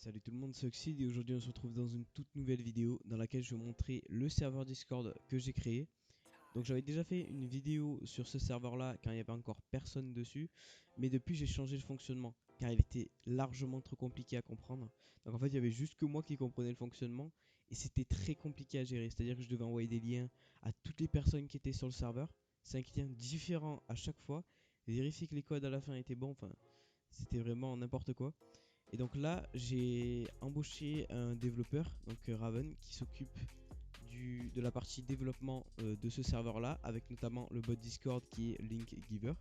Salut tout le monde, c'est Oxide et aujourd'hui on se retrouve dans une toute nouvelle vidéo dans laquelle je vais vous montrer le serveur Discord que j'ai créé. Donc j'avais déjà fait une vidéo sur ce serveur là quand il n'y avait encore personne dessus, mais depuis j'ai changé le fonctionnement car il était largement trop compliqué à comprendre. Donc en fait il y avait juste que moi qui comprenais le fonctionnement et c'était très compliqué à gérer, c'est à dire que je devais envoyer des liens à toutes les personnes qui étaient sur le serveur, 5 liens différents à chaque fois, vérifier que les codes à la fin étaient bons, enfin c'était vraiment n'importe quoi. Et donc là, j'ai embauché un développeur, donc Raven, qui s'occupe de la partie développement de ce serveur-là, avec notamment le bot Discord qui est Linkgiver.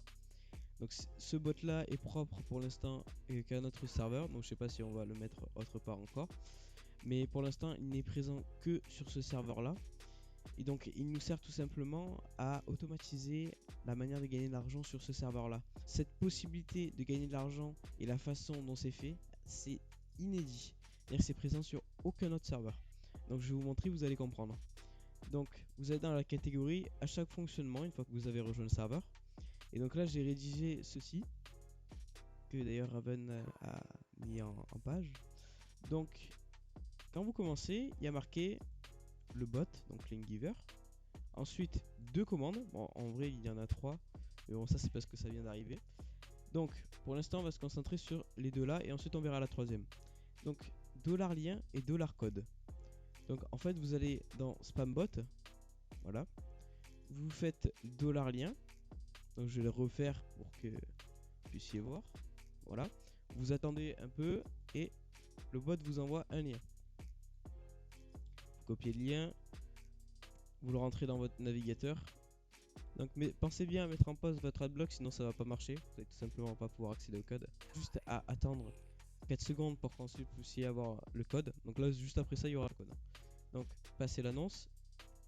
Donc ce bot-là est propre pour l'instant qu'à notre serveur, donc je sais pas si on va le mettre autre part encore. Mais pour l'instant, il n'est présent que sur ce serveur-là. Et donc il nous sert tout simplement à automatiser la manière de gagner de l'argent sur ce serveur là. Cette possibilité de gagner de l'argent et la façon dont c'est fait, c'est inédit. C'est-à-dire que c'est présent sur aucun autre serveur. Donc je vais vous montrer, vous allez comprendre. Donc vous êtes dans la catégorie à chaque fonctionnement une fois que vous avez rejoint le serveur. Et donc là j'ai rédigé ceci, que d'ailleurs Raven a mis en page. Donc quand vous commencez, il y a marqué le bot, donc Linkgiver. Ensuite, deux commandes. Bon, en vrai, il y en a trois. Mais bon, ça, c'est parce que ça vient d'arriver. Donc, pour l'instant, on va se concentrer sur les deux là. Et ensuite, on verra la troisième. Donc, $lien et $code. Donc, en fait, vous allez dans Spambot. Voilà. Vous faites $lien. Donc, je vais le refaire pour que vous puissiez voir. Voilà. Vous attendez un peu. Et le bot vous envoie un lien. Vous copiez le lien. Vous le rentrez dans votre navigateur. Donc mais pensez bien à mettre en pause votre adblock, sinon ça va pas marcher. Vous allez tout simplement pas pouvoir accéder au code. Juste à attendre 4 secondes pour qu'ensuite vous puissiez avoir le code. Donc là juste après ça il y aura le code. Donc passez l'annonce.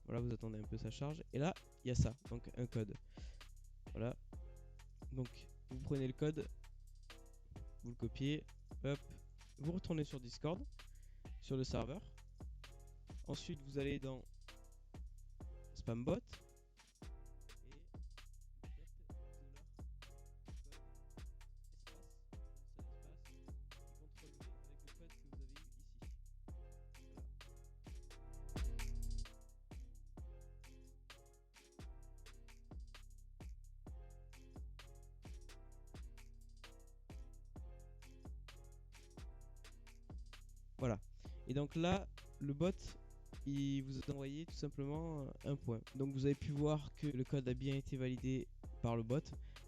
Voilà, vous attendez un peu sa charge. Et là il y a ça, donc un code. Voilà. Donc vous prenez le code, vous le copiez, hop, vous retournez sur Discord, sur le serveur. Ensuite vous allez dans Spambot. Voilà. Et donc là, le bot, il vous a envoyé tout simplement un point. Donc vous avez pu voir que le code a bien été validé par le bot.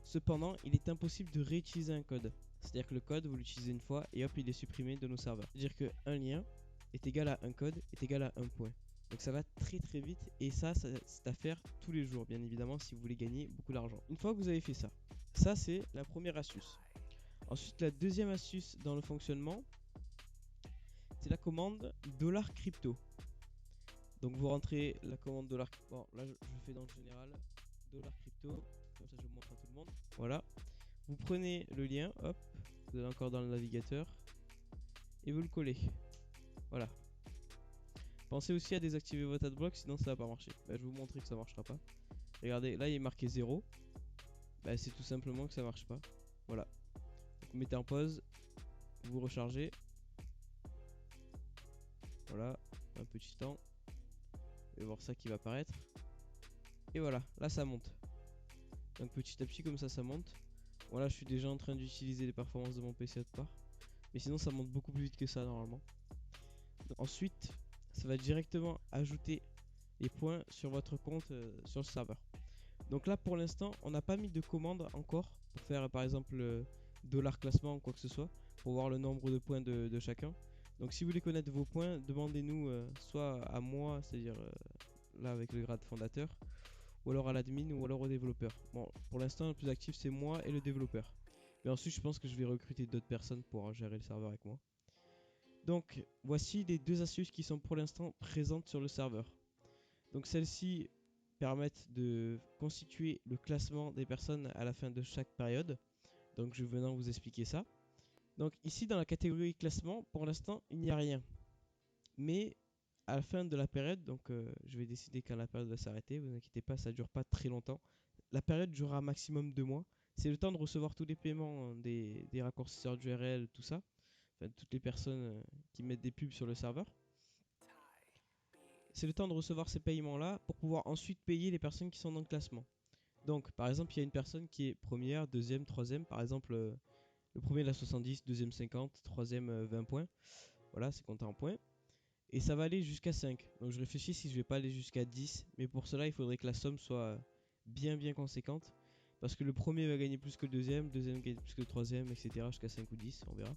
Cependant, il est impossible de réutiliser un code. C'est-à-dire que le code, vous l'utilisez une fois et hop, il est supprimé de nos serveurs. C'est-à-dire qu'un lien est égal à un code est égal à un point. Donc ça va très très vite et ça c'est à faire tous les jours, bien évidemment, si vous voulez gagner beaucoup d'argent. Une fois que vous avez fait ça, ça c'est la première astuce. Ensuite, la deuxième astuce dans le fonctionnement, c'est la commande $crypto. Donc vous rentrez la commande $. Bon, là je fais dans le général $crypto, comme ça je vous montre à tout le monde. Voilà. Vous prenez le lien, hop, vous allez encore dans le navigateur et vous le collez. Voilà. Pensez aussi à désactiver votre adblock, sinon ça va pas marcher. Bah, je vais vous montrer que ça marchera pas. Regardez, là il est marqué 0. Bah, c'est tout simplement que ça marche pas. Voilà. Donc, vous mettez en pause, vous rechargez. Voilà, un petit temps. Et voir ça qui va apparaître. Et voilà, là ça monte. Donc petit à petit comme ça monte. Voilà, je suis déjà en train d'utiliser les performances de mon PC autre part. Mais sinon ça monte beaucoup plus vite que ça normalement. Donc, ensuite, ça va directement ajouter les points sur votre compte sur le serveur. Donc là pour l'instant, on n'a pas mis de commande encore pour faire par exemple $classement ou quoi que ce soit. Pour voir le nombre de points de chacun. Donc si vous voulez connaître vos points, demandez-nous soit à moi, c'est-à-dire là avec le grade fondateur, ou alors à l'admin ou alors au développeur. Bon, pour l'instant le plus actif c'est moi et le développeur. Mais ensuite je pense que je vais recruter d'autres personnes pour gérer le serveur avec moi. Donc voici les deux astuces qui sont pour l'instant présentes sur le serveur. Donc celles-ci permettent de constituer le classement des personnes à la fin de chaque période. Donc je vais maintenant vous expliquer ça. Donc ici dans la catégorie classement, pour l'instant il n'y a rien. Mais à la fin de la période, donc je vais décider quand la période va s'arrêter, vous inquiétez pas, ça dure pas très longtemps. La période durera maximum 2 mois. C'est le temps de recevoir tous les paiements des raccourcisseurs d'URL, tout ça. enfin toutes les personnes qui mettent des pubs sur le serveur. C'est le temps de recevoir ces paiements là pour pouvoir ensuite payer les personnes qui sont dans le classement. Donc par exemple il y a une personne qui est première, deuxième, troisième, par exemple le premier il a 70, deuxième 50, troisième 20 points. Voilà, c'est compté en points. Et ça va aller jusqu'à 5. Donc je réfléchis si je vais pas aller jusqu'à 10. Mais pour cela il faudrait que la somme soit bien conséquente. Parce que le premier va gagner plus que le deuxième gagne plus que le troisième, etc. jusqu'à 5 ou 10, on verra.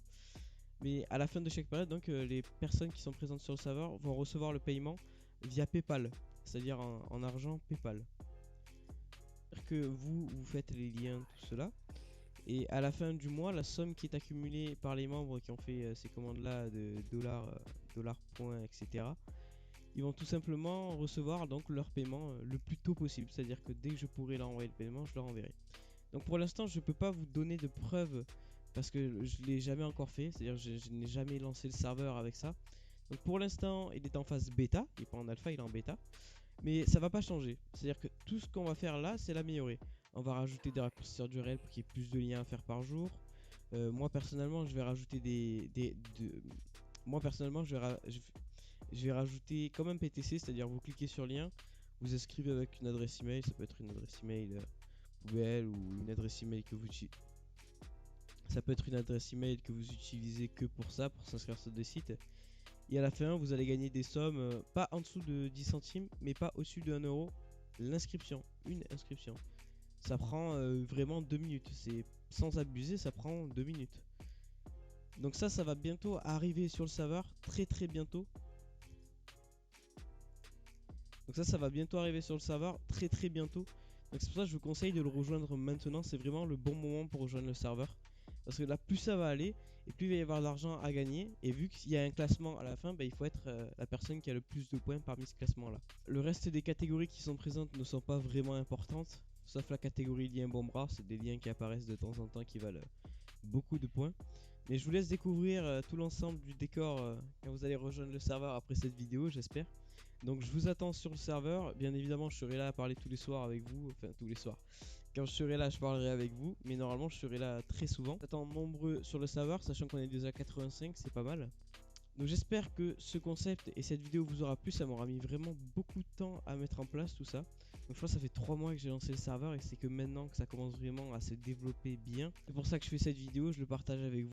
Mais à la fin de chaque période, donc les personnes qui sont présentes sur le serveur vont recevoir le paiement via PayPal, c'est-à-dire en argent PayPal. C'est-à-dire que vous faites les liens, tout cela. Et à la fin du mois, la somme qui est accumulée par les membres qui ont fait ces commandes-là de dollars, points, etc. Ils vont tout simplement recevoir donc leur paiement le plus tôt possible. C'est-à-dire que dès que je pourrai leur envoyer le paiement, je leur enverrai. Donc pour l'instant, je ne peux pas vous donner de preuves parce que je ne l'ai jamais encore fait. C'est-à-dire que je n'ai jamais lancé le serveur avec ça. Donc pour l'instant, il est en phase bêta. Il n'est pas en alpha, il est en bêta. Mais ça va pas changer. C'est-à-dire que tout ce qu'on va faire là, c'est l'améliorer. On va rajouter des raccourcisseurs d'URL pour qu'il y ait plus de liens à faire par jour. Moi personnellement, je vais rajouter moi personnellement, je vais rajouter comme un PTC, c'est-à-dire vous cliquez sur le lien, vous inscrivez avec une adresse email, ça peut être une adresse email poubelle ou une adresse email que vous utilisez. Ça peut être une adresse email que vous utilisez que pour ça, pour s'inscrire sur des sites. Et à la fin, vous allez gagner des sommes, pas en dessous de 10 centimes, mais pas au-dessus de 1 euro. L'inscription, une inscription. Ça prend vraiment 2 minutes. C'est sans abuser, ça prend 2 minutes. Donc ça va bientôt arriver sur le serveur, très bientôt. Donc ça va bientôt arriver sur le serveur, très bientôt. Donc c'est pour ça que je vous conseille de le rejoindre maintenant. C'est vraiment le bon moment pour rejoindre le serveur. Parce que là, plus ça va aller, et plus il va y avoir d'argent à gagner. Et vu qu'il y a un classement à la fin, il faut être la personne qui a le plus de points parmi ce classement-là. Le reste des catégories qui sont présentes ne sont pas vraiment importantes. Sauf la catégorie lien bombe rare, c'est des liens qui apparaissent de temps en temps qui valent beaucoup de points. Mais je vous laisse découvrir tout l'ensemble du décor quand vous allez rejoindre le serveur après cette vidéo, j'espère. Donc je vous attends sur le serveur. Bien évidemment, je serai là à parler tous les soirs avec vous. Enfin, tous les soirs. Quand je serai là, je parlerai avec vous. Mais normalement, je serai là très souvent. J'attends nombreux sur le serveur, sachant qu'on est déjà à 85, c'est pas mal. Donc j'espère que ce concept et cette vidéo vous aura plu. Ça m'aura mis vraiment beaucoup de temps à mettre en place tout ça. Donc je crois que ça fait 3 mois que j'ai lancé le serveur et c'est que maintenant que ça commence vraiment à se développer bien. C'est pour ça que je fais cette vidéo, je le partage avec vous.